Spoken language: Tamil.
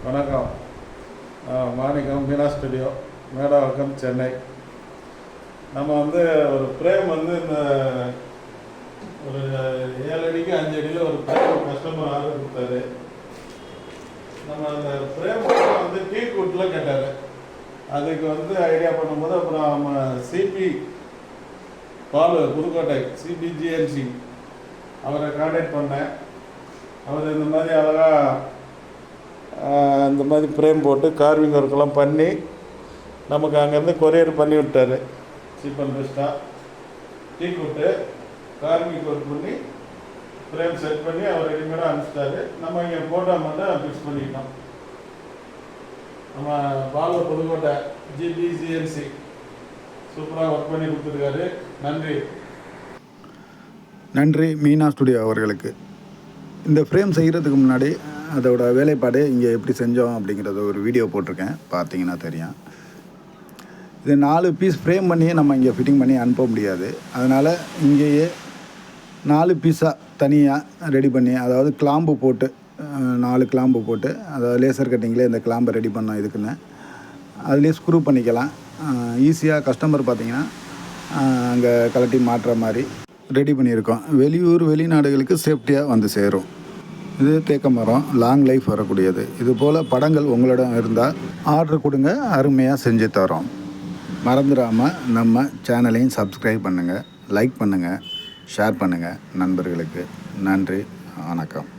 வணக்கம். மாணிக்கம் மீனா ஸ்டுடியோ, மேடவாக்கம், சென்னை. நம்ம ஒரு ஃப்ரேம் இந்த ஒரு 7 அடிக்கு 5 அடியில் ஒரு ஃப்ரேம் கஸ்டமர் ஆர்டர் கொடுத்தாரு. நம்ம அந்த ஃப்ரேம் டீக் வுட்டில் கேட்டார். அதுக்கு ஐடியா பண்ணும்போது அப்புறம் நம்ம சிபி பால் புதுக்கோட்டை சிபிஜிஎன்சி அவரை கான்டாக்ட் பண்ணேன். அவர் இந்த மாதிரி அழகாக இந்த மாதிரி ஃப்ரேம் போட்டு கார்விங் ஒர்க்கெல்லாம் பண்ணி நமக்கு அங்கேருந்து கொரியர் பண்ணி விட்டார். சீப் அண்ட் பெஸ்ட்டாக டீக் விட்டு கார்விங் ஒர்க் பண்ணி ஃப்ரேம் செட் பண்ணி அவர் ரெடிமேடாக அனுப்பிச்சிட்டாரு. நம்ம இங்கே ஃபோட்டோ மட்டும் ஃபிக்ஸ் பண்ணிக்கிட்டோம். நம்ம பாலு புதுக்கோட்டை ஜிபிசிஎன்சி சூப்பராக ஒர்க் பண்ணி கொடுத்துருக்காரு. நன்றி மீனா ஸ்டுடியோ அவர்களுக்கு. இந்த ஃப்ரேம் செய்கிறதுக்கு முன்னாடி அதோட வேலைப்பாடு இங்கே எப்படி செஞ்சோம் அப்படிங்கிறத ஒரு வீடியோ போட்டிருக்கேன், பார்த்தீங்கன்னா தெரியும். இது 4 பீஸ் ஃப்ரேம் பண்ணியே நம்ம இங்கே ஃபிட்டிங் பண்ணி அனுப்ப முடியாது. அதனால் இங்கேயே 4 பீஸாக தனியாக ரெடி பண்ணி, அதாவது கிளாம்பு போட்டு 4 கிளாம்பு போட்டு, அதாவது லேசர் கட்டிங்லேயே இந்த கிளாம்பை ரெடி பண்ணோம். இதுக்குன்னு அதுலேயே ஸ்க்ரூ பண்ணிக்கலாம். ஈஸியாக கஸ்டமர் பார்த்திங்கன்னா அங்கே கலட்டி மாட்டுற மாதிரி ரெடி பண்ணியிருக்கோம். வெளியூர் வெளிநாடுகளுக்கு சேஃப்டியாக வந்து சேரும். இது தேக்க மரம், லாங் லைஃப் வரக்கூடியது. இது போல் படங்கள் உங்களிடம் இருந்தால் ஆர்டர் கொடுங்க, அருமையாக செஞ்சு தரோம். மறந்துடாமல் நம்ம சேனலையும் சப்ஸ்கிரைப் பண்ணுங்கள், லைக் பண்ணுங்கள், ஷேர் பண்ணுங்கள் நண்பர்களுக்கு. நன்றி, வணக்கம்.